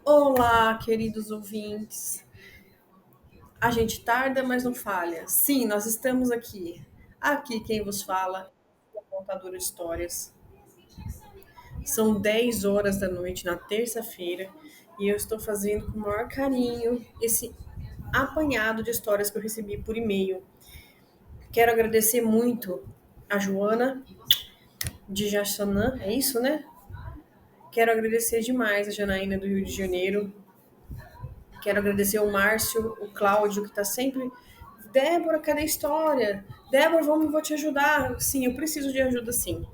Olá, queridos ouvintes. A gente tarda, mas não falha. Sim, nós estamos aqui. Aqui quem vos fala é a contadora de histórias. São 10 horas da noite na terça-feira e eu estou fazendo com o maior carinho esse apanhado de histórias que eu recebi por e-mail. Quero agradecer muito a Joana de Jaçanã, é isso, né? Quero agradecer demais a Janaína do Rio de Janeiro. Quero agradecer o Márcio, o Cláudio, que está sempre. Débora, cadê a história? Débora, vou te ajudar. Sim, eu preciso de ajuda, sim.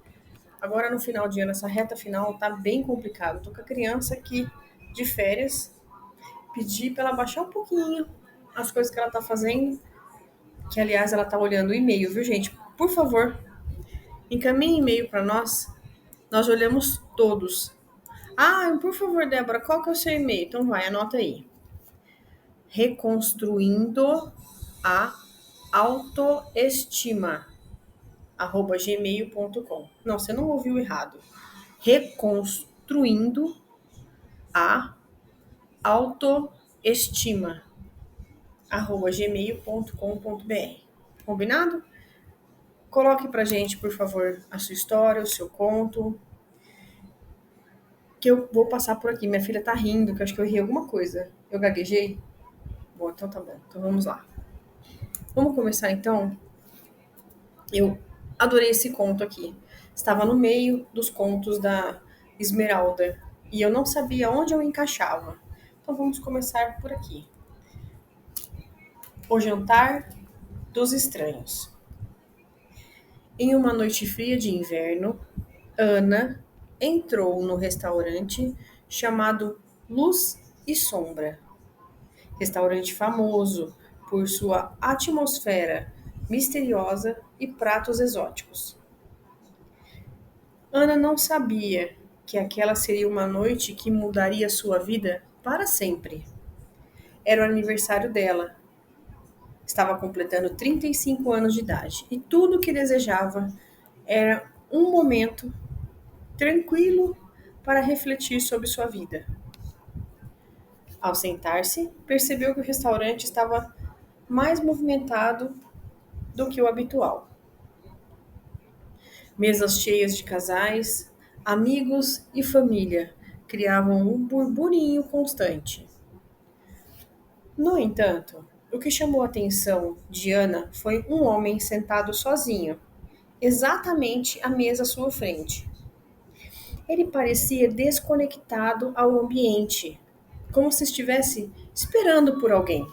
Agora, no final de ano, essa reta final tá bem complicado. Tô com a criança aqui de férias. Pedi para ela baixar um pouquinho as coisas que ela tá fazendo. Que, aliás, ela tá olhando o e-mail, viu, gente? Por favor, encaminhe e-mail para nós. Nós olhamos todos. Ah, por favor, Débora, qual que é o seu e-mail? Então vai, anota aí. Reconstruindo a autoestima, @gmail.com. Não, você não ouviu errado. Reconstruindo a autoestima, @gmail.com.br. Combinado? Coloque pra gente, por favor, a sua história, o seu conto, que eu vou passar por aqui. Minha filha tá rindo, que eu acho que eu errei alguma coisa. Eu gaguejei? Bom, então tá bom. Então vamos lá. Vamos começar então. Eu adorei esse conto aqui. Estava no meio dos contos da Esmeralda e eu não sabia onde eu encaixava. Então vamos começar por aqui. O Jantar dos Estranhos. Em uma noite fria de inverno, Ana entrou no restaurante chamado Luz e Sombra. Restaurante famoso por sua atmosfera misteriosa e pratos exóticos. Ana não sabia que aquela seria uma noite que mudaria sua vida para sempre. Era o aniversário dela. Estava completando 35 anos de idade e tudo o que desejava era um momento tranquilo para refletir sobre sua vida. Ao sentar-se, percebeu que o restaurante estava mais movimentado do que o habitual. Mesas cheias de casais, amigos e família criavam um burburinho constante. No entanto, o que chamou a atenção de Ana foi um homem sentado sozinho, exatamente à mesa à sua frente. Ele parecia desconectado ao ambiente, como se estivesse esperando por alguém.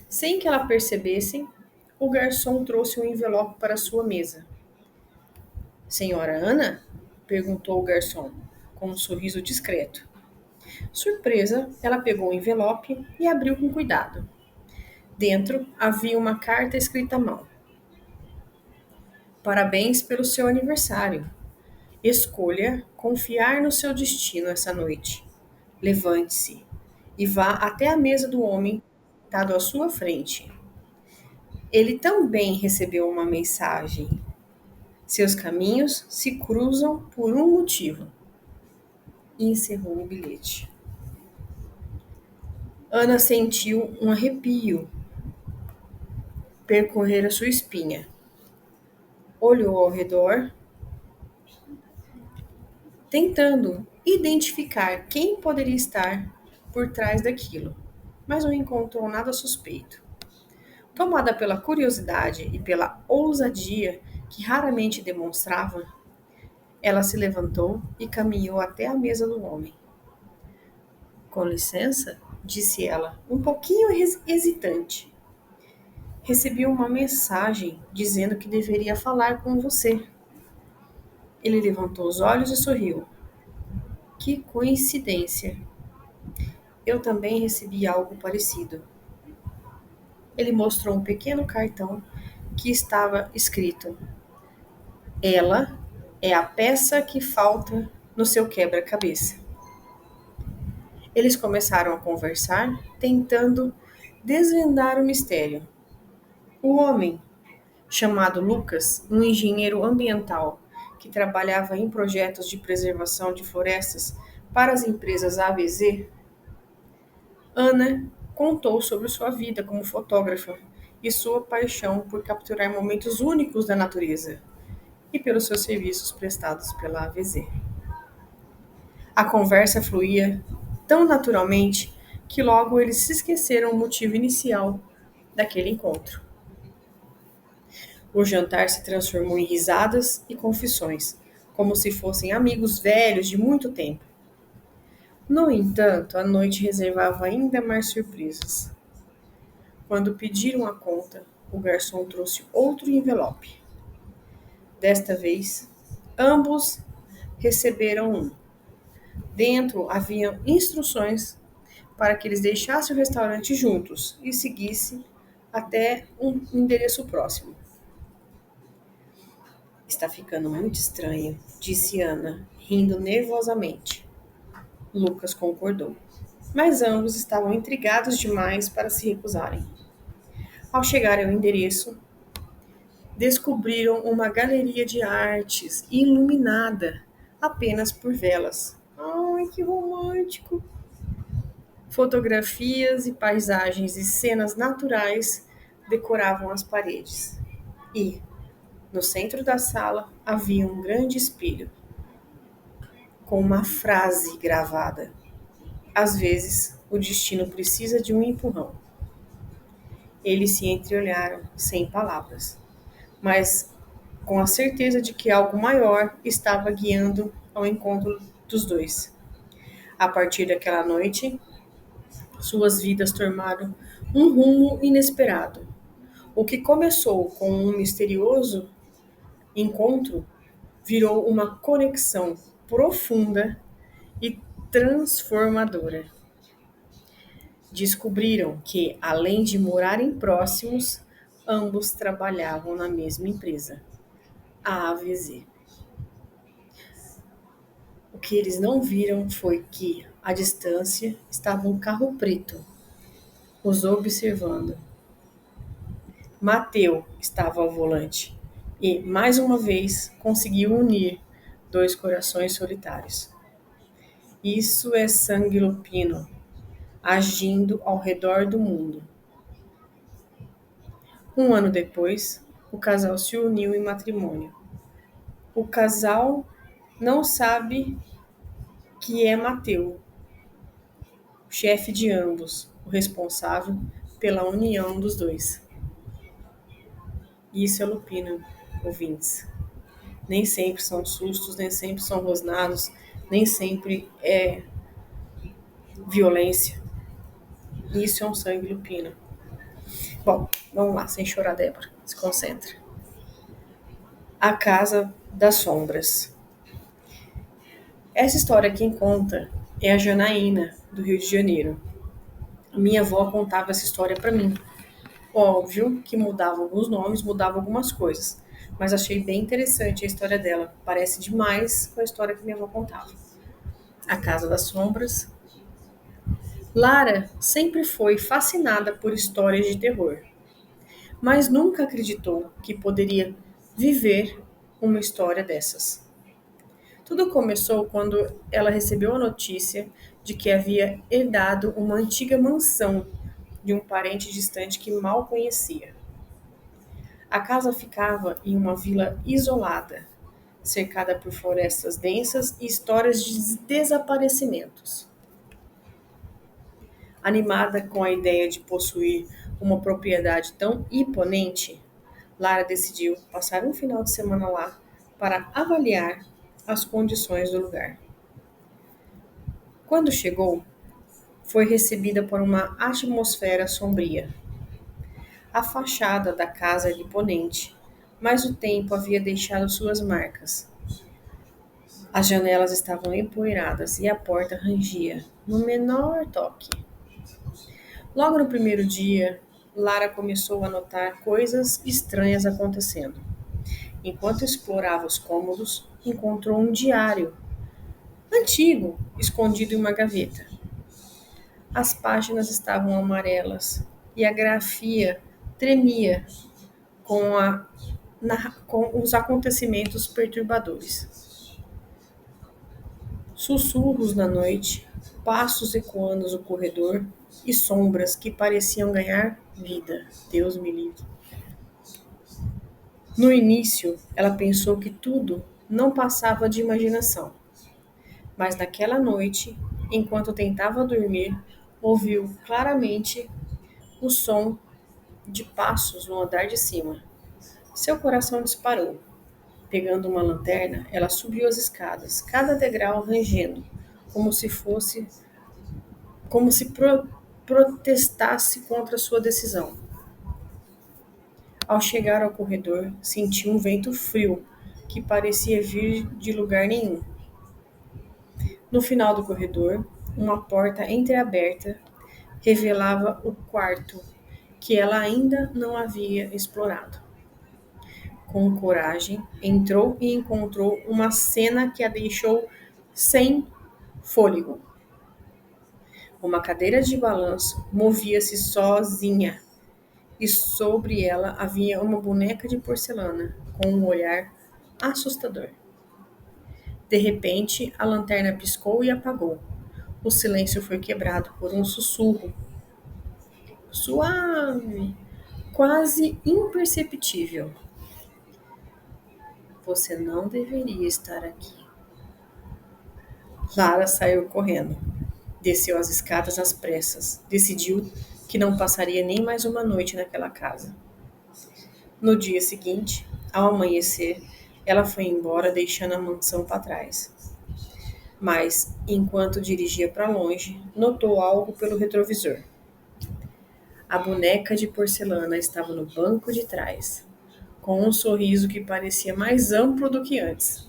Sem que ela percebesse, o garçom trouxe um envelope para sua mesa. Senhora Ana? Perguntou o garçom, com um sorriso discreto. Surpresa, ela pegou o envelope e abriu com cuidado. Dentro havia uma carta escrita à mão. Parabéns pelo seu aniversário. Escolha confiar no seu destino essa noite. Levante-se e vá até a mesa do homem sentado à sua frente. Ele também recebeu uma mensagem. Seus caminhos se cruzam por um motivo. E encerrou o bilhete. Ana sentiu um arrepio percorrer a sua espinha. Olhou ao redor, tentando identificar quem poderia estar por trás daquilo, mas não encontrou nada suspeito. Tomada pela curiosidade e pela ousadia que raramente demonstrava, ela se levantou e caminhou até a mesa do homem. Com licença, disse ela, um pouquinho hesitante. Recebi uma mensagem dizendo que deveria falar com você. Ele levantou os olhos e sorriu. Que coincidência! Eu também recebi algo parecido. Ele mostrou um pequeno cartão que estava escrito: Ela é a peça que falta no seu quebra-cabeça. Eles começaram a conversar, tentando desvendar o mistério. O homem, chamado Lucas, um engenheiro ambiental que trabalhava em projetos de preservação de florestas, Para as empresas AVZ, Ana contou sobre sua vida como fotógrafa e sua paixão por capturar momentos únicos da natureza e pelos seus serviços prestados pela AVZ. A conversa fluía tão naturalmente que logo eles se esqueceram o motivo inicial daquele encontro. O jantar se transformou em risadas e confissões, como se fossem amigos velhos de muito tempo. No entanto, a noite reservava ainda mais surpresas. Quando pediram a conta, o garçom trouxe outro envelope. Desta vez, ambos receberam um. Dentro haviam instruções para que eles deixassem o restaurante juntos e seguissem até um endereço próximo. Está ficando muito estranho, disse Ana, rindo nervosamente. Lucas concordou, mas ambos estavam intrigados demais para se recusarem. Ao chegarem ao endereço, descobriram uma galeria de artes iluminada apenas por velas. Ai, que romântico! Fotografias e paisagens e cenas naturais decoravam as paredes. E, no centro da sala, havia um grande espelho com uma frase gravada. Às vezes, o destino precisa de um empurrão. Eles se entreolharam sem palavras, mas com a certeza de que algo maior estava guiando ao encontro dos dois. A partir daquela noite, suas vidas tomaram um rumo inesperado. O que começou com um misterioso encontro virou uma conexão profunda e transformadora. Descobriram que, além de morarem próximos, ambos trabalhavam na mesma empresa, a AVZ. O que eles não viram foi que, à distância, estava um carro preto, os observando. Mateu estava ao volante e, mais uma vez, conseguiu unir dois corações solitários. Isso é sangue lupino, agindo ao redor do mundo. Um ano depois, o casal se uniu em matrimônio. O casal não sabe que é Mateu, o chefe de ambos, o responsável pela união dos dois. Isso é lupino, ouvintes. Nem sempre são sustos, nem sempre são rosnados, nem sempre é violência. Isso é um sangue lupino. Bom, vamos lá, sem chorar, Débora. Se concentra. A Casa das Sombras. Essa história quem conta é a Janaína, do Rio de Janeiro. Minha avó contava essa história para mim. Óbvio que mudava alguns nomes, mudava algumas coisas, mas achei bem interessante a história dela. Parece demais com a história que minha avó contava. A Casa das Sombras. Lara sempre foi fascinada por histórias de terror, mas nunca acreditou que poderia viver uma história dessas. Tudo começou quando ela recebeu a notícia de que havia herdado uma antiga mansão de um parente distante que mal conhecia. A casa ficava em uma vila isolada, cercada por florestas densas e histórias de desaparecimentos. Animada com a ideia de possuir uma propriedade tão imponente, Lara decidiu passar um final de semana lá para avaliar as condições do lugar. Quando chegou, foi recebida por uma atmosfera sombria. A fachada da casa era imponente, mas o tempo havia deixado suas marcas. As janelas estavam empoeiradas e a porta rangia no menor toque. Logo no primeiro dia, Lara começou a notar coisas estranhas acontecendo. Enquanto explorava os cômodos, encontrou um diário antigo escondido em uma gaveta. As páginas estavam amarelas e a grafia tremia com, com os acontecimentos perturbadores. Sussurros na noite, passos ecoando no corredor e sombras que pareciam ganhar vida. Deus me livre. No início, ela pensou que tudo não passava de imaginação, mas naquela noite, enquanto tentava dormir, ouviu claramente o som de passos no andar de cima. Seu coração disparou. Pegando uma lanterna, ela subiu as escadas, cada degrau rangendo, como se fosse, como se protestasse contra sua decisão. Ao chegar ao corredor, sentiu um vento frio que parecia vir de lugar nenhum. No final do corredor, uma porta entreaberta revelava o quarto que ela ainda não havia explorado. Com coragem, entrou e encontrou uma cena que a deixou sem fôlego. Uma cadeira de balanço movia-se sozinha e sobre ela havia uma boneca de porcelana com um olhar assustador. De repente, a lanterna piscou e apagou. O silêncio foi quebrado por um sussurro suave, quase imperceptível. Você não deveria estar aqui. Lara saiu correndo. Desceu as escadas às pressas. Decidiu que não passaria nem mais uma noite naquela casa. No dia seguinte, ao amanhecer, ela foi embora deixando a mansão para trás. Mas, enquanto dirigia para longe, notou algo pelo retrovisor. A boneca de porcelana estava no banco de trás, com um sorriso que parecia mais amplo do que antes.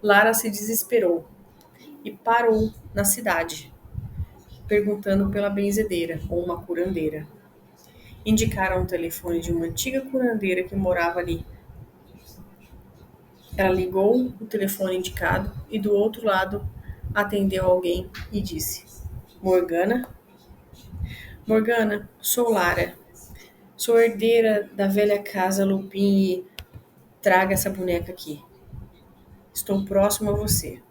Lara se desesperou e parou na cidade, perguntando pela benzedeira ou uma curandeira. Indicaram o telefone de uma antiga curandeira que morava ali. Ela ligou o telefone indicado e do outro lado atendeu alguém e disse: Morgana? Morgana, sou Lara. Sou herdeira da velha casa Lupin e traga essa boneca aqui. Estou próximo a você.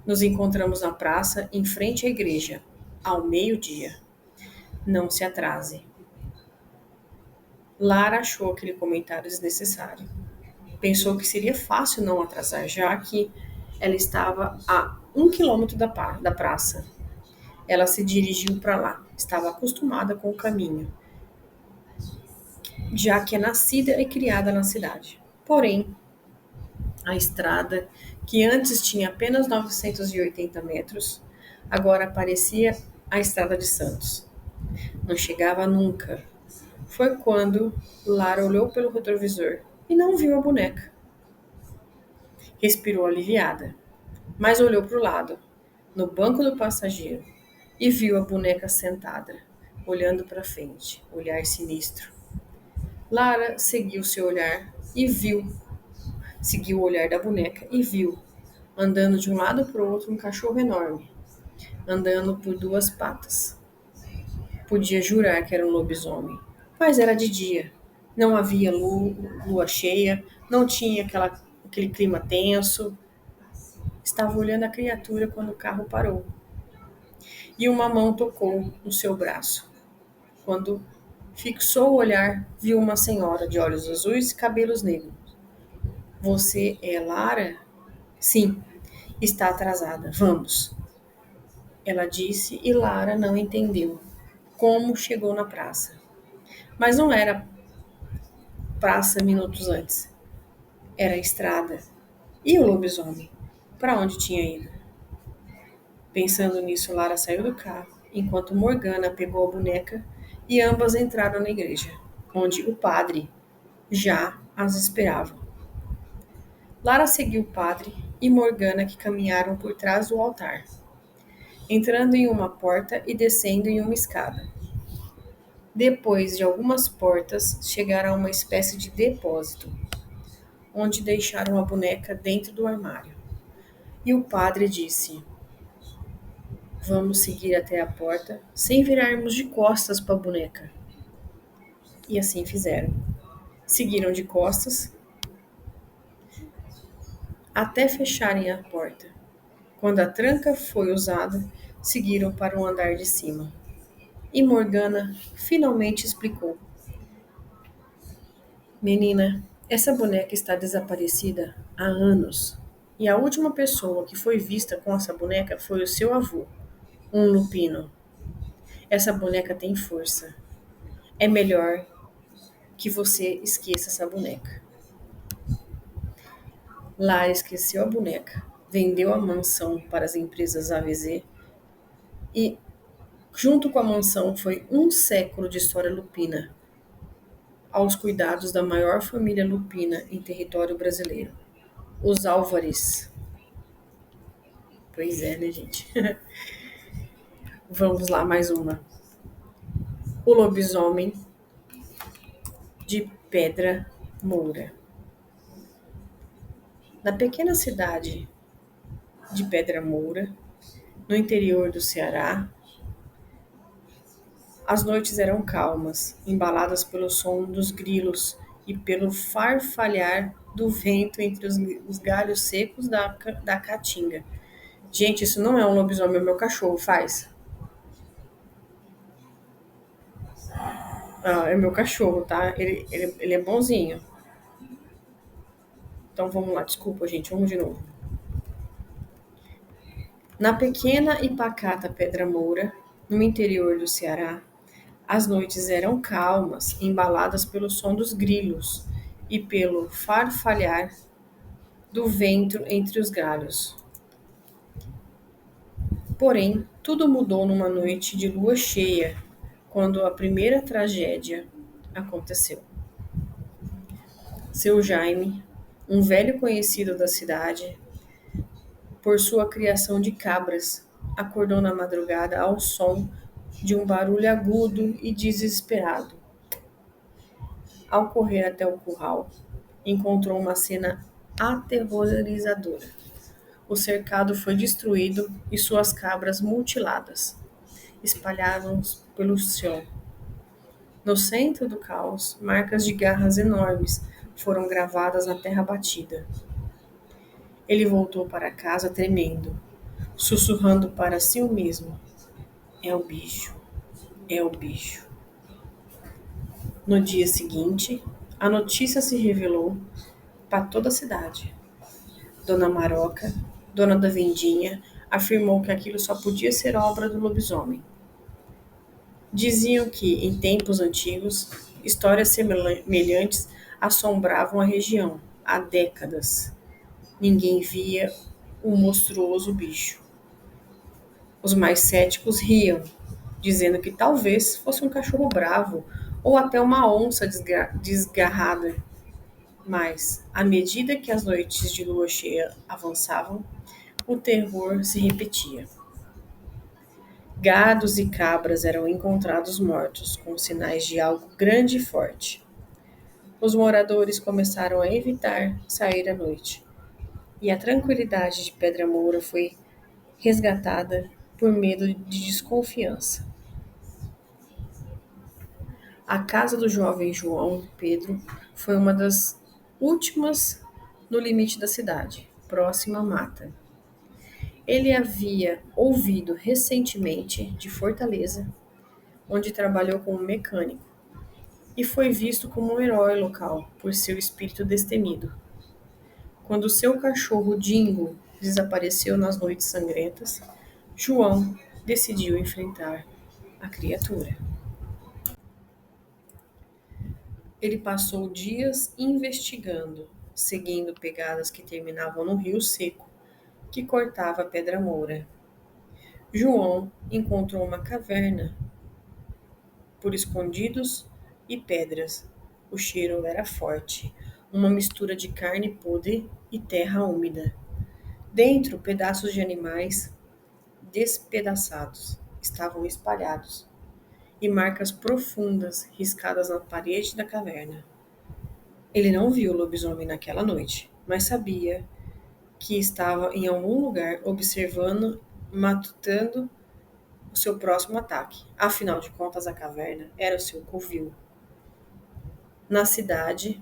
Nos encontramos na praça, em frente à igreja, ao meio-dia. Não se atrase. Lara achou aquele comentário desnecessário. Pensou que seria fácil não atrasar, já que ela estava a 1 quilômetro da praça. Ela se dirigiu para lá. Estava acostumada com o caminho, já que é nascida e criada na cidade. Porém, a estrada, que antes tinha apenas 980 metros, agora parecia a estrada de Santos. Não chegava nunca. Foi quando Lara olhou pelo retrovisor e não viu a boneca. Respirou aliviada, mas olhou para o lado, no banco do passageiro, e viu a boneca sentada, olhando para frente, olhar sinistro. Lara seguiu o olhar da boneca e viu, andando de um lado para o outro, um cachorro enorme, andando por duas patas. Podia jurar que era um lobisomem, mas era de dia. Não havia lua cheia, não tinha aquele clima tenso. Estava olhando a criatura quando o carro parou. E uma mão tocou no seu braço. Quando fixou o olhar, viu uma senhora de olhos azuis e cabelos negros. Você é Lara? Sim, está atrasada. Vamos. Ela disse e Lara não entendeu como chegou na praça. Mas não era praça minutos antes. Era a estrada. E o lobisomem? Para onde tinha ido? Pensando nisso, Lara saiu do carro, enquanto Morgana pegou a boneca e ambas entraram na igreja, onde o padre já as esperava. Lara seguiu o padre e Morgana que caminharam por trás do altar, entrando em uma porta e descendo em uma escada. Depois de algumas portas, chegaram a uma espécie de depósito, onde deixaram a boneca dentro do armário. E o padre disse: Vamos seguir até a porta sem virarmos de costas para a boneca. E assim fizeram. Seguiram de costas até fecharem a porta. Quando a tranca foi usada, seguiram para o andar de cima. E Morgana finalmente explicou: Menina, essa boneca está desaparecida há anos. E a última pessoa que foi vista com essa boneca foi o seu avô, um lupino. Essa boneca tem força. É melhor que você esqueça essa boneca. Lara esqueceu a boneca, vendeu a mansão para as empresas AVZ e, junto com a mansão, foi um século de história lupina aos cuidados da maior família lupina em território brasileiro, os Álvares. Pois é, né, gente? Vamos lá, mais uma. O lobisomem de Pedra Moura. Na pequena cidade de Pedra Moura, no interior do Ceará, as noites eram calmas, embaladas pelo som dos grilos e pelo farfalhar do vento entre os galhos secos da caatinga. Gente, isso não é um lobisomem, é o meu cachorro faz. Ah, é meu cachorro, tá? Ele é bonzinho. Então vamos lá, desculpa, gente, vamos de novo. Na pequena e pacata Pedra Moura, no interior do Ceará, as noites eram calmas, embaladas pelo som dos grilos e pelo farfalhar do vento entre os galhos. Porém, tudo mudou numa noite de lua cheia, quando a primeira tragédia aconteceu. Seu Jaime, um velho conhecido da cidade, por sua criação de cabras, acordou na madrugada ao som de um barulho agudo e desesperado. Ao correr até o curral, encontrou uma cena aterrorizadora. O cercado foi destruído e suas cabras mutiladas, espalhadas pelo chão. No centro do caos, marcas de garras enormes foram gravadas na terra batida. Ele voltou para casa tremendo, sussurrando para si mesmo: é o bicho, é o bicho. No dia seguinte, a notícia se revelou para toda a cidade. Dona Maroca, dona da vendinha, afirmou que aquilo só podia ser obra do lobisomem. Diziam que, em tempos antigos, histórias semelhantes assombravam a região há décadas. Ninguém via o monstruoso bicho. Os mais céticos riam, dizendo que talvez fosse um cachorro bravo ou até uma onça desgarrada. Mas, à medida que as noites de lua cheia avançavam, o terror se repetia. Gados e cabras eram encontrados mortos, com sinais de algo grande e forte. Os moradores começaram a evitar sair à noite, e a tranquilidade de Pedra Moura foi resgatada por medo de desconfiança. A casa do jovem João Pedro foi uma das últimas no limite da cidade, próxima à mata. Ele havia ouvido recentemente de Fortaleza, onde trabalhou como mecânico, e foi visto como um herói local por seu espírito destemido. Quando seu cachorro Dingo desapareceu nas noites sangrentas, João decidiu enfrentar a criatura. Ele passou dias investigando, seguindo pegadas que terminavam no rio seco, que cortava a Pedra Moura. João encontrou uma caverna por escondidos e pedras. O cheiro era forte, uma mistura de carne podre e terra úmida. Dentro, pedaços de animais despedaçados estavam espalhados e marcas profundas riscadas na parede da caverna. Ele não viu o lobisomem naquela noite, mas sabia que estava em algum lugar observando, matutando o seu próximo ataque. Afinal de contas, a caverna era o seu covil. Na cidade,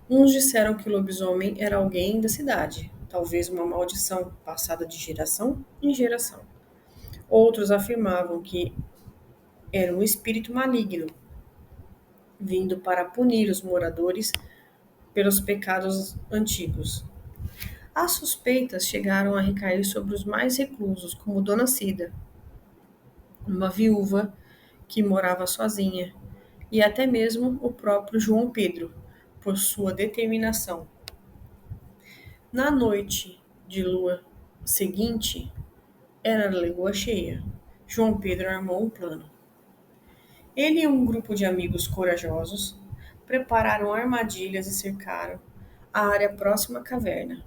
uns disseram que o lobisomem era alguém da cidade, talvez uma maldição passada de geração em geração. Outros afirmavam que era um espírito maligno vindo para punir os moradores pelos pecados antigos. As suspeitas chegaram a recair sobre os mais reclusos, como Dona Cida, uma viúva que morava sozinha, e até mesmo o próprio João Pedro, por sua determinação. Na noite de lua seguinte, era lua cheia. João Pedro armou um plano. Ele e um grupo de amigos corajosos prepararam armadilhas e cercaram a área próxima à caverna.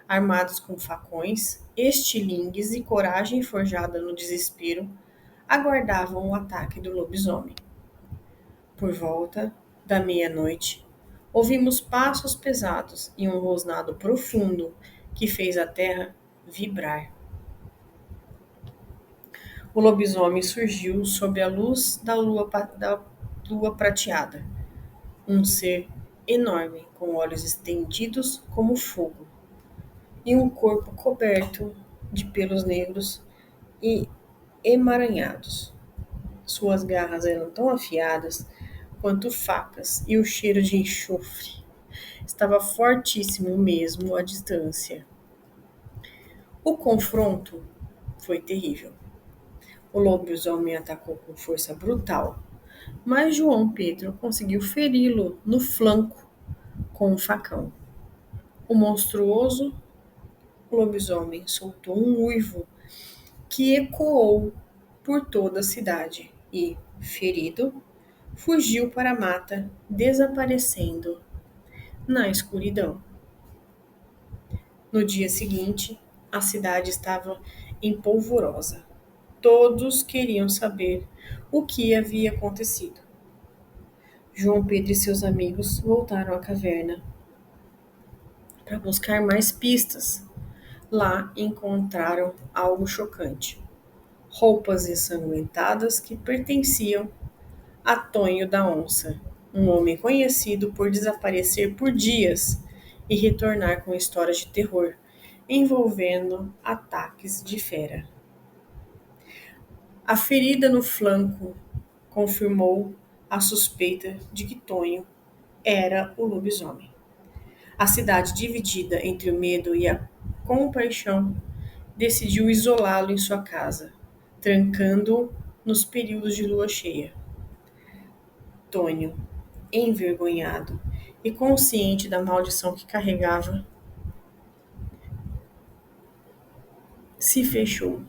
Armados com facões, estilingues e coragem forjada no desespero, aguardavam o ataque do lobisomem. Por volta da meia-noite, ouvimos passos pesados e um rosnado profundo que fez a terra vibrar. O lobisomem surgiu sob a luz da lua prateada, um ser enorme, com olhos estendidos como fogo, e um corpo coberto de pelos negros e emaranhados. Suas garras eram tão afiadas quanto facas, e o cheiro de enxofre estava fortíssimo mesmo à distância. O confronto foi terrível. O lobisomem atacou com força brutal, mas João Pedro conseguiu feri-lo no flanco com um facão. O monstruoso lobisomem soltou um uivo que ecoou por toda a cidade e, ferido, fugiu para a mata, desaparecendo na escuridão. No dia seguinte, a cidade estava em polvorosa. Todos queriam saber o que havia acontecido. João Pedro e seus amigos voltaram à caverna para buscar mais pistas. Lá encontraram algo chocante: roupas ensanguentadas que pertenciam a Tonho da Onça, um homem conhecido por desaparecer por dias e retornar com histórias de terror envolvendo ataques de fera. A ferida no flanco confirmou a suspeita de que Tonho era o lobisomem. A cidade, dividida entre o medo e a compaixão, decidiu isolá-lo em sua casa, trancando-o nos períodos de lua cheia. Tonho, envergonhado e consciente da maldição que carregava, se fechou.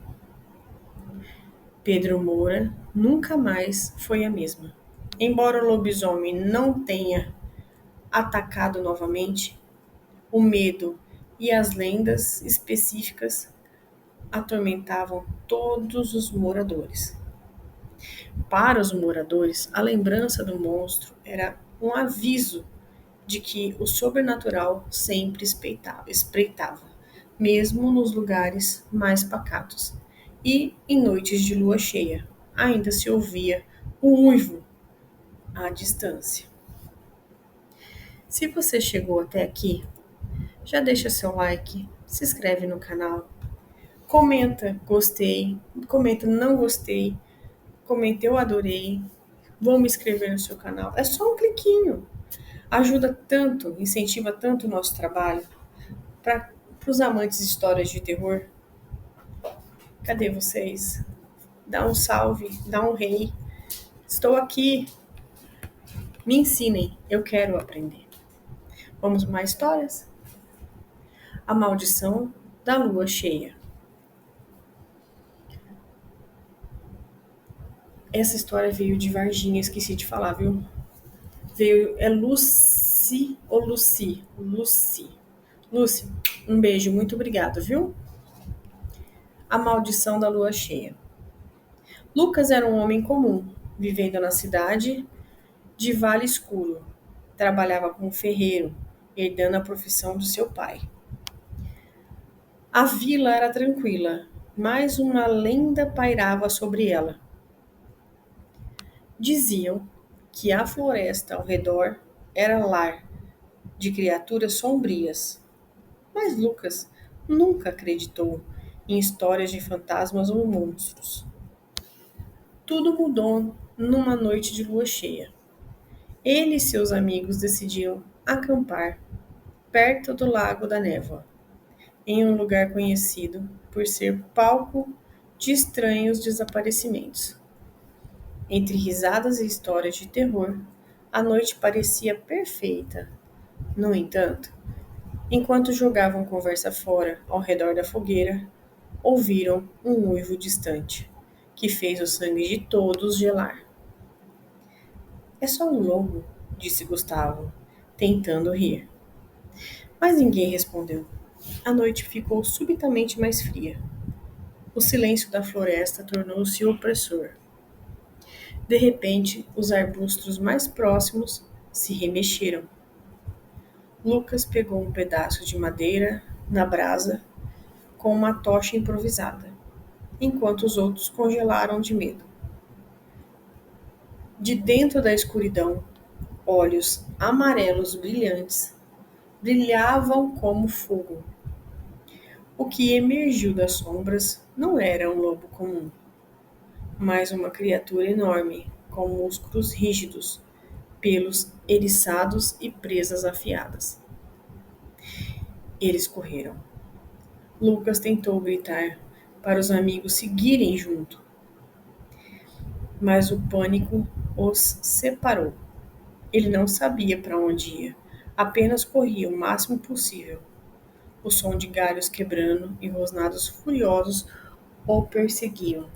Pedro Moura nunca mais foi a mesma. Embora o lobisomem não tenha atacado novamente, o medo e as lendas específicas atormentavam todos os moradores. Para os moradores, a lembrança do monstro era um aviso de que o sobrenatural sempre espreitava, mesmo nos lugares mais pacatos. E em noites de lua cheia, ainda se ouvia o uivo à distância. Se você chegou até aqui, já deixa seu like, se inscreve no canal, comenta gostei, comenta não gostei, comenta eu adorei, vou me inscrever no seu canal. É só um cliquinho. Ajuda tanto, incentiva tanto o nosso trabalho. Para os amantes de histórias de terror, cadê vocês? Dá um salve, dá um rei. Estou aqui. Me ensinem, eu quero aprender. Vamos mais histórias? A maldição da lua cheia. Essa história veio de Varginha, esqueci de falar, viu? É Lucy ou Lucy? Lucy. Lucy, um beijo, muito obrigada, viu? A maldição da lua cheia. Lucas era um homem comum, vivendo na cidade de Vale Escuro. Trabalhava como ferreiro, herdando a profissão do seu pai. A vila era tranquila, mas uma lenda pairava sobre ela. Diziam que a floresta ao redor era lar de criaturas sombrias, Mas Lucas nunca acreditou em histórias de fantasmas ou monstros. Tudo mudou numa noite de lua cheia. Ele e seus amigos decidiram acampar perto do Lago da Névoa, em um lugar conhecido por ser palco de estranhos desaparecimentos. Entre risadas e histórias de terror, a noite parecia perfeita. No entanto, enquanto jogavam conversa fora ao redor da fogueira, ouviram um uivo distante, que fez o sangue de todos gelar. É só um lobo, disse Gustavo, tentando rir. Mas ninguém respondeu. A noite ficou subitamente mais fria. O silêncio da floresta tornou-se opressor. De repente, os arbustos mais próximos se remexeram. Lucas pegou um pedaço de madeira na brasa com uma tocha improvisada, enquanto os outros congelaram de medo. De dentro da escuridão, olhos amarelos brilhantes brilhavam como fogo. O que emergiu das sombras não era um lobo comum, mas uma criatura enorme, com músculos rígidos, pelos eriçados e presas afiadas. Eles correram. Lucas tentou gritar para os amigos seguirem junto, mas o pânico os separou. Ele não sabia para onde ia, apenas corria o máximo possível. O som de galhos quebrando e rosnados furiosos o perseguiam.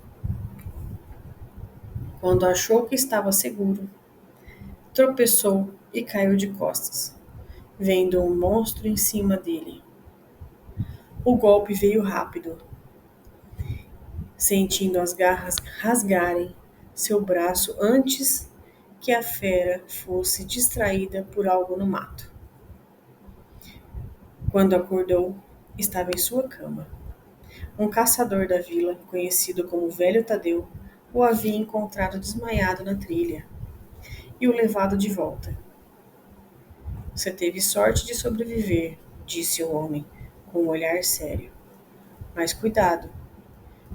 Quando achou que estava seguro, tropeçou e caiu de costas, vendo um monstro em cima dele. O golpe veio rápido, sentindo as garras rasgarem seu braço antes que a fera fosse distraída por algo no mato. Quando acordou, estava em sua cama. Um caçador da vila, conhecido como Velho Tadeu, o havia encontrado desmaiado na trilha e o levado de volta. Você teve sorte de sobreviver, disse o homem, com um olhar sério. Mas cuidado,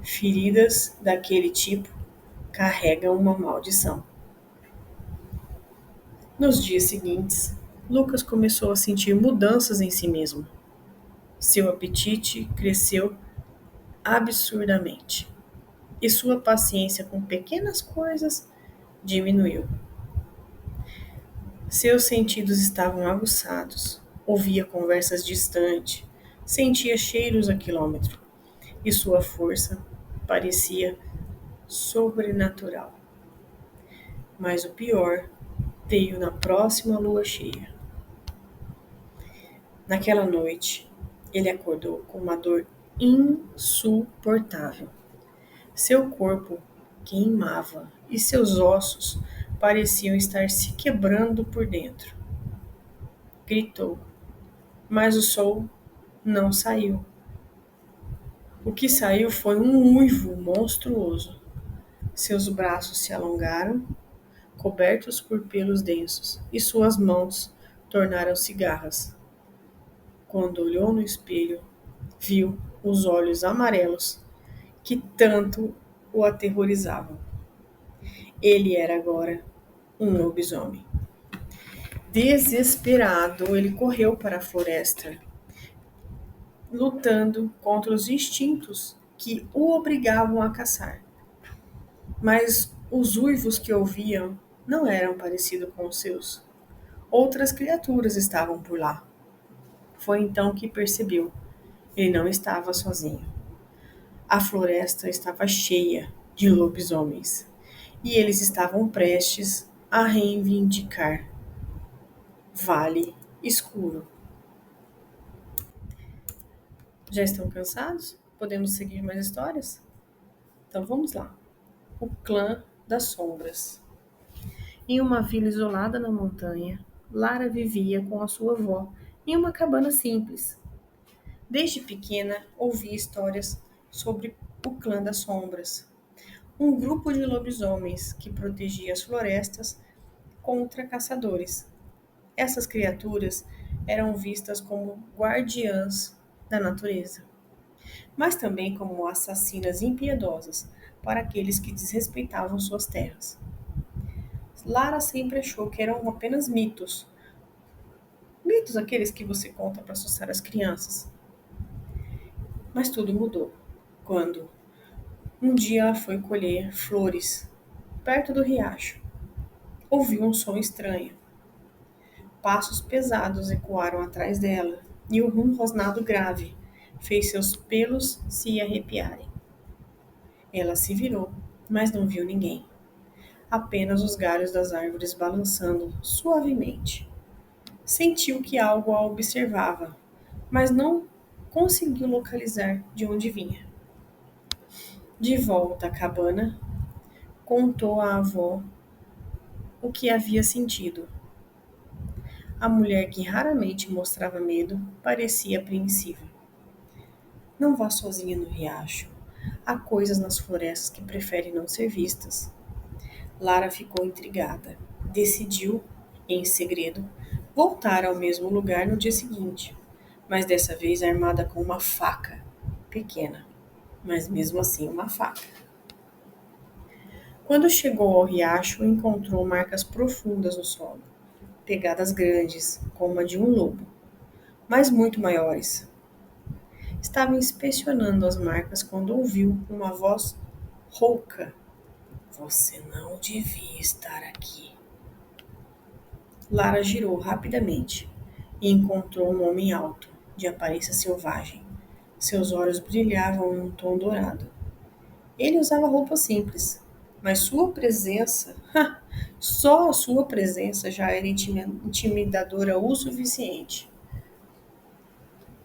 feridas daquele tipo carregam uma maldição. Nos dias seguintes, Lucas começou a sentir mudanças em si mesmo. Seu apetite cresceu absurdamente e sua paciência com pequenas coisas diminuiu. Seus sentidos estavam aguçados, ouvia conversas distantes, sentia cheiros a quilômetro e sua força parecia sobrenatural. Mas o pior veio na próxima lua cheia. Naquela noite, ele acordou com uma dor insuportável. Seu corpo queimava e seus ossos pareciam estar se quebrando por dentro. Gritou, mas o sol não saiu. O que saiu foi um uivo monstruoso. Seus braços se alongaram, cobertos por pelos densos, e suas mãos tornaram-se garras. Quando olhou no espelho, viu os olhos amarelos que tanto o aterrorizavam. Ele era agora um lobisomem. Desesperado, ele correu para a floresta, lutando contra os instintos que o obrigavam a caçar. Mas os uivos que ouviam não eram parecidos com os seus. Outras criaturas estavam por lá. Foi então que percebeu. Ele não estava sozinho. A floresta estava cheia de lobisomens e eles estavam prestes a reivindicar Vale Escuro. Já estão cansados? Podemos seguir mais histórias? Então vamos lá. O Clã das Sombras. Em uma vila isolada na montanha, Lara vivia com a sua avó em uma cabana simples. Desde pequena, ouvia histórias sobre o Clã das Sombras, um grupo de lobisomens que protegia as florestas contra caçadores. Essas criaturas eram vistas como guardiãs da natureza, mas também como assassinas impiedosas para aqueles que desrespeitavam suas terras. Lara sempre achou que eram apenas mitos, mitos aqueles que você conta para assustar as crianças. Mas tudo mudou quando um dia ela foi colher flores perto do riacho. Ouviu um som estranho. Passos pesados ecoaram atrás dela e um rosnado grave fez seus pelos se arrepiarem. Ela se virou, mas não viu ninguém. Apenas os galhos das árvores balançando suavemente. Sentiu que algo a observava, mas não conseguiu localizar de onde vinha. De volta à cabana, contou à avó o que havia sentido. A mulher, que raramente mostrava medo, parecia apreensiva. Não vá sozinha no riacho. Há coisas nas florestas que preferem não ser vistas. Lara ficou intrigada. Decidiu, em segredo, voltar ao mesmo lugar no dia seguinte, mas dessa vez armada com uma faca pequena, mas mesmo assim uma faca. Quando chegou ao riacho, encontrou marcas profundas no solo, pegadas grandes, como a de um lobo, mas muito maiores. Estava inspecionando as marcas quando ouviu uma voz rouca. Você não devia estar aqui. Lara girou rapidamente e encontrou um homem alto, de aparência selvagem. Seus olhos brilhavam em um tom dourado. Ele usava roupa simples, mas sua presença, só a sua presença já era intimidadora o suficiente.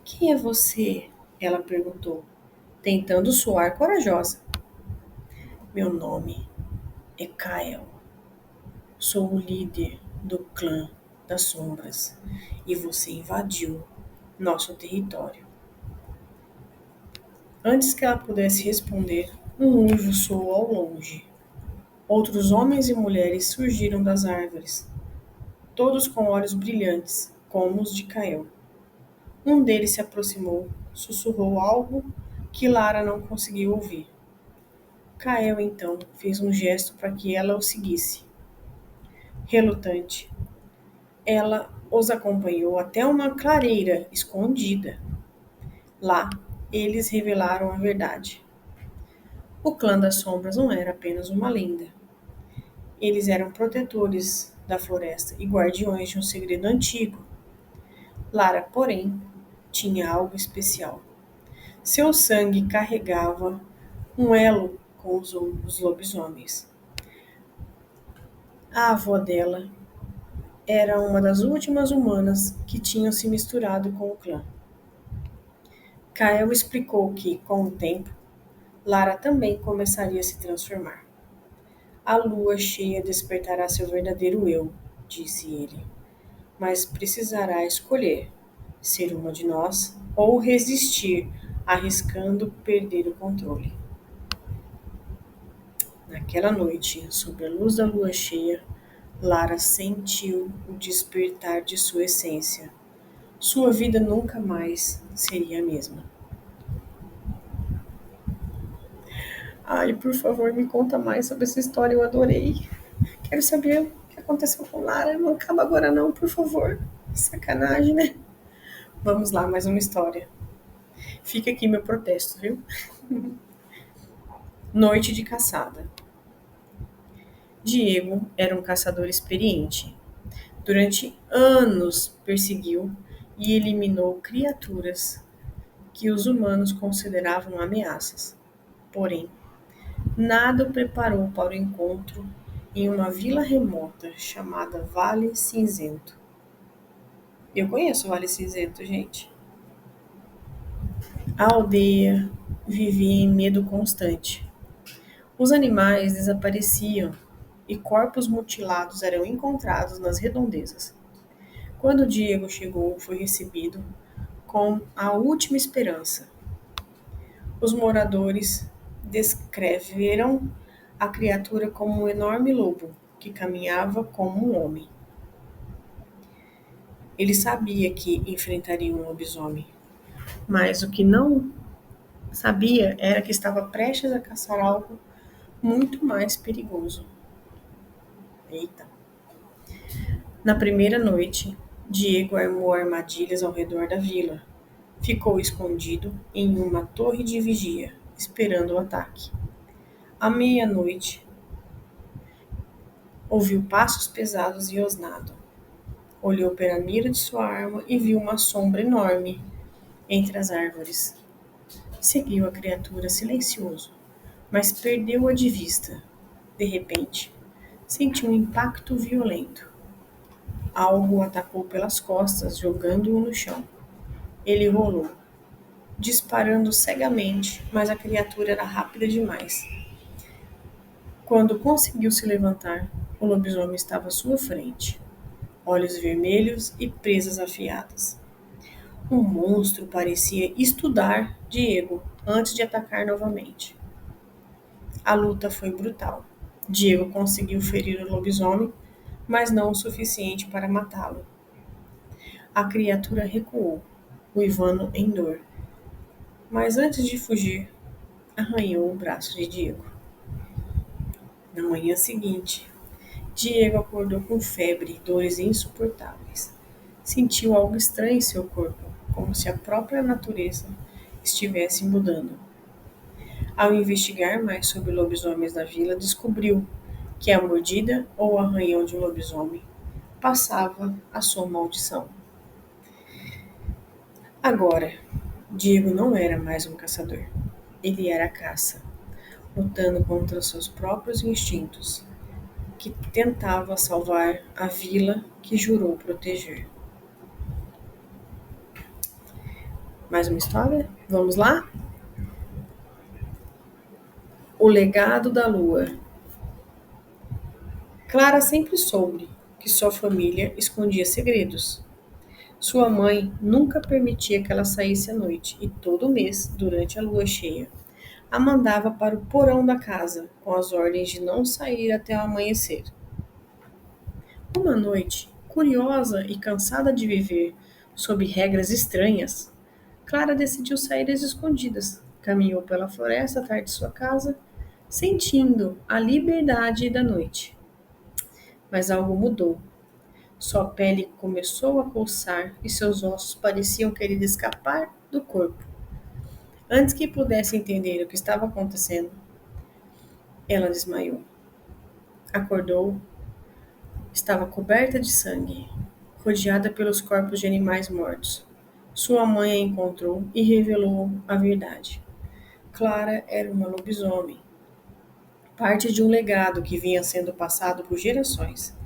Quem é você? Ela perguntou, tentando soar corajosa. Meu nome é Kael. Sou o líder do clã das sombras e você invadiu nosso território. Antes que ela pudesse responder, um uivo soou ao longe. Outros homens e mulheres surgiram das árvores, todos com olhos brilhantes, como os de Kael. Um deles se aproximou, sussurrou algo que Lara não conseguiu ouvir. Kael então fez um gesto para que ela o seguisse. Relutante, ela os acompanhou até uma clareira escondida. Lá, eles revelaram a verdade. O clã das sombras não era apenas uma lenda. Eles eram protetores da floresta e guardiões de um segredo antigo. Lara, porém, tinha algo especial. Seu sangue carregava um elo com os lobisomens. A avó dela era uma das últimas humanas que tinham se misturado com o clã. Kael explicou que, com o tempo, Lara também começaria a se transformar. A lua cheia despertará seu verdadeiro eu, disse ele, mas precisará escolher ser uma de nós ou resistir, arriscando perder o controle. Naquela noite, sob a luz da lua cheia, Lara sentiu o despertar de sua essência. Sua vida nunca mais seria a mesma. Ai, por favor, me conta mais sobre essa história, eu adorei. Quero saber o que aconteceu com Lara. Não acaba agora não, por favor. Sacanagem, né? Vamos lá, mais uma história. Fica aqui meu protesto, viu? Noite de caçada. Diego era um caçador experiente. Durante anos perseguiu e eliminou criaturas que os humanos consideravam ameaças. Porém, nada o preparou para o encontro em uma vila remota chamada Vale Cinzento. Eu conheço o Vale Cinzento, gente. A aldeia vivia em medo constante. Os animais desapareciam e corpos mutilados eram encontrados nas redondezas. Quando Diego chegou, foi recebido com a última esperança. Os moradores descreveram a criatura como um enorme lobo que caminhava como um homem. Ele sabia que enfrentaria um lobisomem, Mas o que não sabia era que estava prestes a caçar algo muito mais perigoso. Eita! Na primeira noite, Diego armou armadilhas ao redor da vila. Ficou escondido em uma torre de vigia, esperando o ataque. À meia-noite, ouviu passos pesados e rosnado. Olhou pela mira de sua arma e viu uma sombra enorme entre as árvores. Seguiu a criatura silencioso, mas perdeu-a de vista. De repente, sentiu um impacto violento. Algo o atacou pelas costas, jogando-o no chão. Ele rolou, disparando cegamente, mas a criatura era rápida demais. Quando conseguiu se levantar, o lobisomem estava à sua frente, olhos vermelhos e presas afiadas. O monstro parecia estudar Diego antes de atacar novamente. A luta foi brutal. Diego conseguiu ferir o lobisomem, mas não o suficiente para matá-lo. A criatura recuou, uivando em dor. Mas antes de fugir, arranhou o braço de Diego. Na manhã seguinte, Diego acordou com febre e dores insuportáveis. Sentiu algo estranho em seu corpo, como se a própria natureza estivesse mudando. Ao investigar mais sobre lobisomens na vila, descobriu que a mordida ou arranhão de um lobisomem passava a sua maldição. Agora, Diego não era mais um caçador. Ele era a caça, lutando contra seus próprios instintos, que tentava salvar a vila que jurou proteger. Mais uma história? Vamos lá? O legado da lua. Clara sempre soube que sua família escondia segredos. Sua mãe nunca permitia que ela saísse à noite e todo mês, durante a lua cheia, a mandava para o porão da casa com as ordens de não sair até o amanhecer. Uma noite, curiosa e cansada de viver sob regras estranhas, Clara decidiu sair às escondidas. Caminhou pela floresta atrás de sua casa, sentindo a liberdade da noite. Mas algo mudou. Sua pele começou a coçar e seus ossos pareciam querer escapar do corpo. Antes que pudesse entender o que estava acontecendo, ela desmaiou. Acordou, estava coberta de sangue, rodeada pelos corpos de animais mortos. Sua mãe a encontrou e revelou a verdade. Clara era uma lobisomem, parte de um legado que vinha sendo passado por gerações.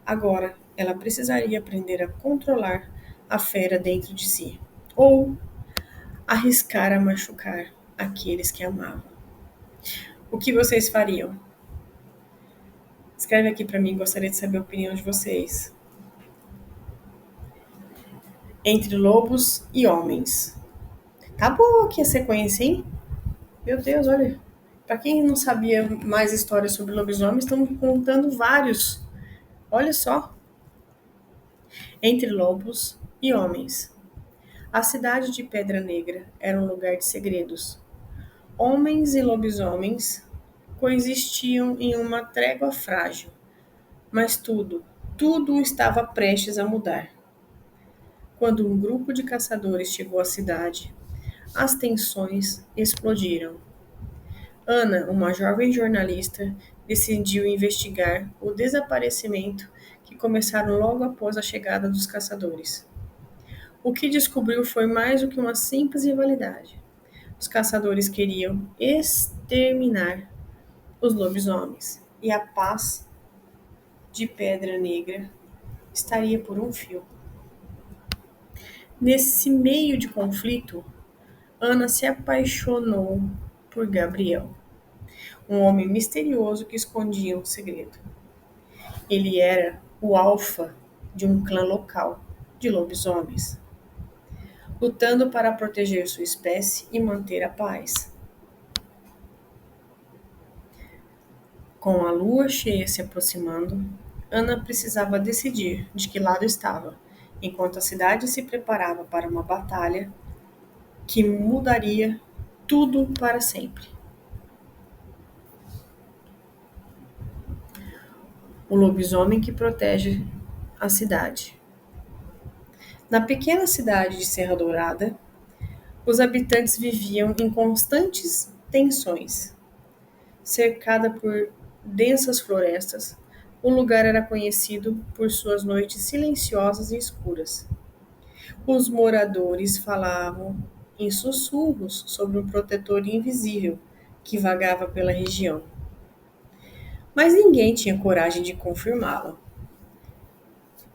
Agora, ela precisaria aprender a controlar a fera dentro de si, ou arriscar a machucar aqueles que amavam. O que vocês fariam? Escreve aqui para mim, gostaria de saber a opinião de vocês. Entre lobos e homens. Tá boa aqui a sequência, hein? Meu Deus, olha. Para quem não sabia mais histórias sobre lobisomens, estão contando vários. Olha só. Entre lobos e homens. A cidade de Pedra Negra era um lugar de segredos. Homens e lobisomens coexistiam em uma trégua frágil, mas tudo estava prestes a mudar. Quando um grupo de caçadores chegou à cidade, as tensões explodiram. Ana, uma jovem jornalista, decidiu investigar o desaparecimento que começaram logo após a chegada dos caçadores. O que descobriu foi mais do que uma simples rivalidade. Os caçadores queriam exterminar os lobisomens e a paz de Pedra Negra estaria por um fio. Nesse meio de conflito, Ana se apaixonou por Gabriel, um homem misterioso que escondia um segredo. Ele era o alfa de um clã local de lobisomens, lutando para proteger sua espécie e manter a paz. Com a lua cheia se aproximando, Ana precisava decidir de que lado estava. Enquanto a cidade se preparava para uma batalha, que mudaria tudo para sempre. O lobisomem que protege a cidade. Na pequena cidade de Serra Dourada, os habitantes viviam em constantes tensões. Cercada por densas florestas, o lugar era conhecido por suas noites silenciosas e escuras. Os moradores falavam em sussurros sobre um protetor invisível que vagava pela região, mas ninguém tinha coragem de confirmá-lo.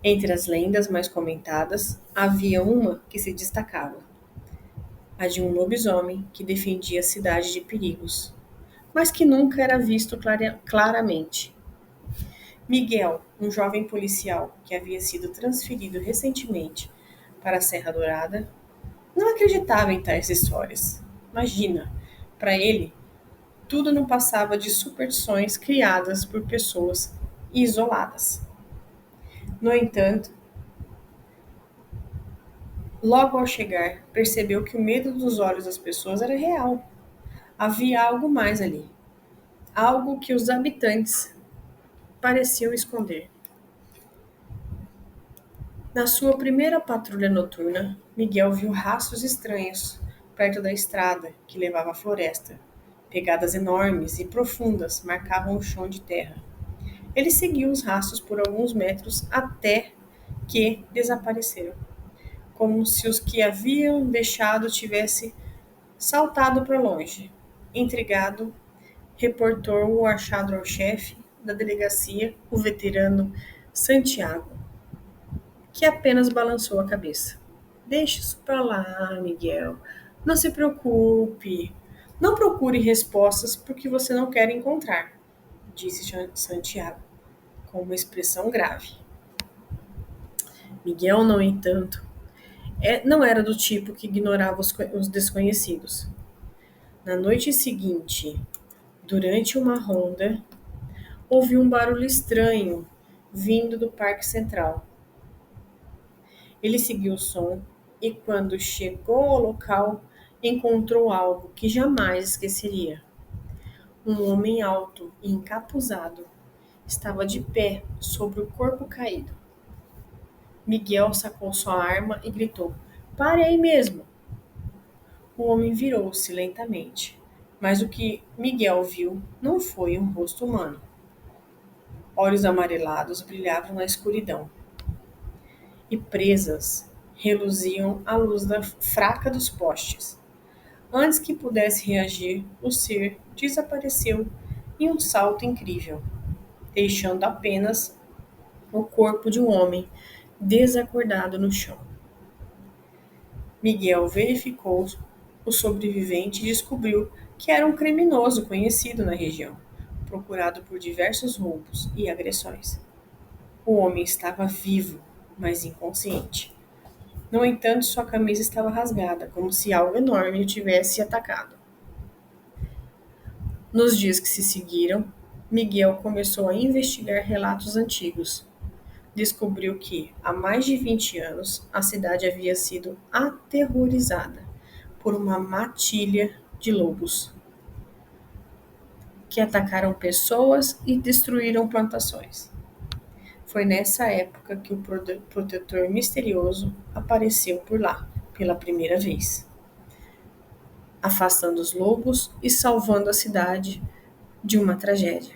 Entre as lendas mais comentadas, havia uma que se destacava, a de um lobisomem que defendia a cidade de perigos, mas que nunca era visto claramente. Miguel, um jovem policial que havia sido transferido recentemente para a Serra Dourada, não acreditava em tais histórias. Imagina, para ele, tudo não passava de superstições criadas por pessoas isoladas. No entanto, logo ao chegar, percebeu que o medo dos olhos das pessoas era real. Havia algo mais ali, algo que os habitantes pareciam esconder. Na sua primeira patrulha noturna, Miguel viu rastros estranhos perto da estrada que levava à floresta. Pegadas enormes e profundas marcavam o chão de terra. Ele seguiu os rastros por alguns metros até que desapareceram, como se os que haviam deixado tivessem saltado para longe. Intrigado, reportou o achado ao chefe da delegacia, o veterano Santiago, que apenas balançou a cabeça. Deixe isso para lá, Miguel. Não se preocupe. Não procure respostas porque você não quer encontrar, disse Santiago, com uma expressão grave. Miguel, no entanto, não era do tipo que ignorava os desconhecidos. Na noite seguinte, durante uma ronda, ouviu um barulho estranho vindo do Parque Central. Ele seguiu o som e, quando chegou ao local, encontrou algo que jamais esqueceria. Um homem alto e encapuzado estava de pé sobre o corpo caído. Miguel sacou sua arma e gritou: Pare aí mesmo! O homem virou-se lentamente, mas o que Miguel viu não foi um rosto humano. Olhos amarelados brilhavam na escuridão e presas reluziam à luz fraca dos postes. Antes que pudesse reagir, o ser desapareceu em um salto incrível, deixando apenas o corpo de um homem desacordado no chão. Miguel verificou o sobrevivente e descobriu que era um criminoso conhecido na região, procurado por diversos roubos e agressões. O homem estava vivo, mas inconsciente. No entanto, sua camisa estava rasgada, como se algo enorme o tivesse atacado. Nos dias que se seguiram, Miguel começou a investigar relatos antigos. Descobriu que, há mais de 20 anos, a cidade havia sido aterrorizada por uma matilha de lobos que atacaram pessoas e destruíram plantações. Foi nessa época que o protetor misterioso apareceu por lá pela primeira vez, afastando os lobos e salvando a cidade de uma tragédia.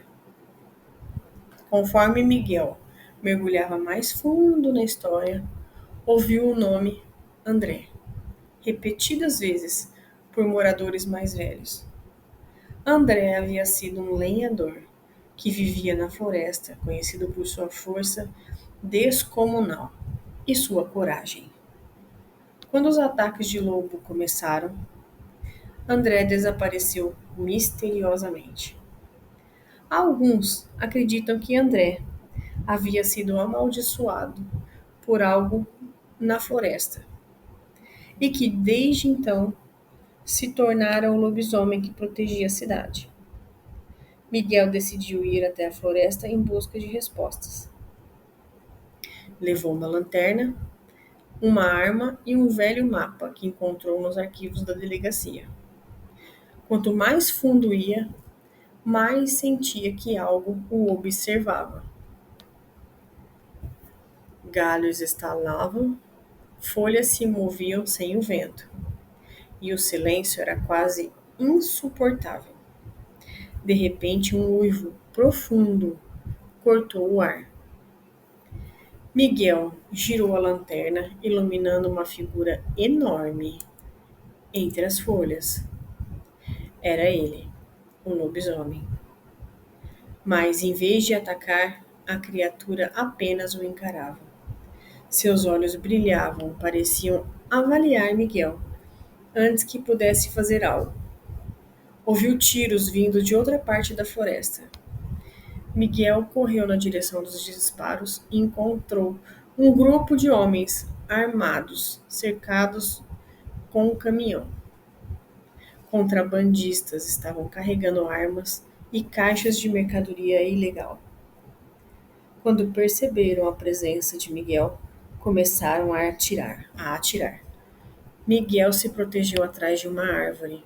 Conforme Miguel mergulhava mais fundo na história, ouviu o nome André, repetidas vezes por moradores mais velhos. André havia sido um lenhador que vivia na floresta, conhecido por sua força descomunal e sua coragem. Quando os ataques de lobo começaram, André desapareceu misteriosamente. Alguns acreditam que André havia sido amaldiçoado por algo na floresta e que desde então se tornara o lobisomem que protegia a cidade. Miguel decidiu ir até a floresta em busca de respostas. Levou uma lanterna, uma arma e um velho mapa que encontrou nos arquivos da delegacia. Quanto mais fundo ia, mais sentia que algo o observava. Galhos estalavam, folhas se moviam sem o vento, e o silêncio era quase insuportável. De repente, um uivo profundo cortou o ar. Miguel girou a lanterna, iluminando uma figura enorme entre as folhas. Era ele, um lobisomem. Mas, em vez de atacar, a criatura apenas o encarava. Seus olhos brilhavam, pareciam avaliar Miguel antes que pudesse fazer algo. Ouviu tiros vindo de outra parte da floresta. Miguel correu na direção dos disparos e encontrou um grupo de homens armados, cercados com um caminhão. Contrabandistas estavam carregando armas e caixas de mercadoria ilegal. Quando perceberam a presença de Miguel, começaram a atirar. Miguel se protegeu atrás de uma árvore,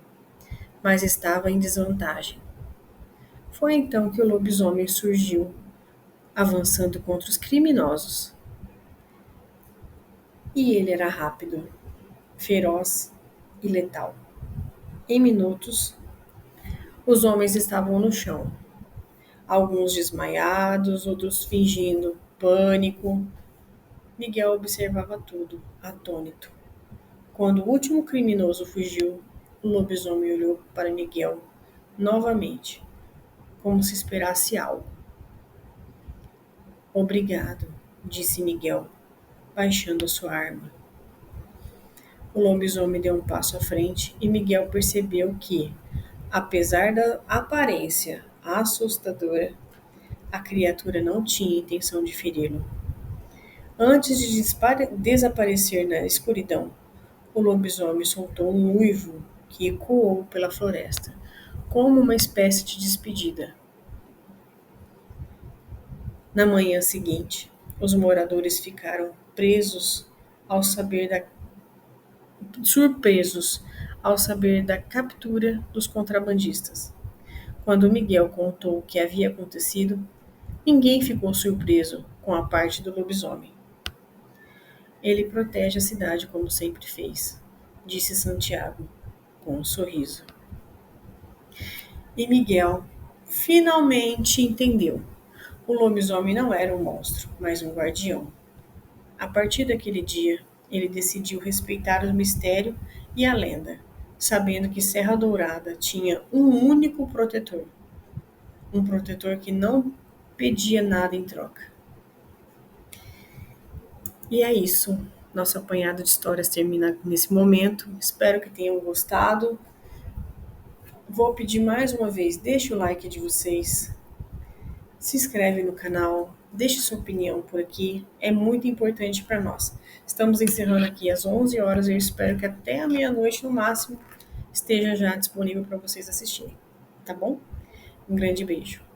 mas estava em desvantagem. Foi então que o lobisomem surgiu, avançando contra os criminosos. E ele era rápido, feroz e letal. Em minutos, os homens estavam no chão, alguns desmaiados, outros fingindo pânico. Miguel observava tudo, atônito. Quando o último criminoso fugiu, o lobisomem olhou para Miguel novamente, como se esperasse algo. Obrigado, disse Miguel, baixando sua arma. O lobisomem deu um passo à frente e Miguel percebeu que, apesar da aparência assustadora, a criatura não tinha intenção de feri-lo. Antes de desaparecer na escuridão, o lobisomem soltou um uivo que ecoou pela floresta, como uma espécie de despedida. Na manhã seguinte, os moradores ficaram surpresos ao saber da captura dos contrabandistas. Quando Miguel contou o que havia acontecido, ninguém ficou surpreso com a parte do lobisomem. Ele protege a cidade como sempre fez, disse Santiago, com um sorriso. E Miguel finalmente entendeu. O lobisomem não era um monstro, mas um guardião. A partir daquele dia, ele decidiu respeitar o mistério e a lenda, sabendo que Serra Dourada tinha um único protetor, um protetor que não pedia nada em troca. E é isso. Nosso apanhado de histórias termina nesse momento. Espero que tenham gostado. Vou pedir mais uma vez, deixe o like de vocês, se inscreve no canal, deixe sua opinião por aqui, é muito importante para nós. Estamos encerrando aqui às 11 horas, eu espero que até a meia-noite no máximo esteja já disponível para vocês assistirem, tá bom? Um grande beijo.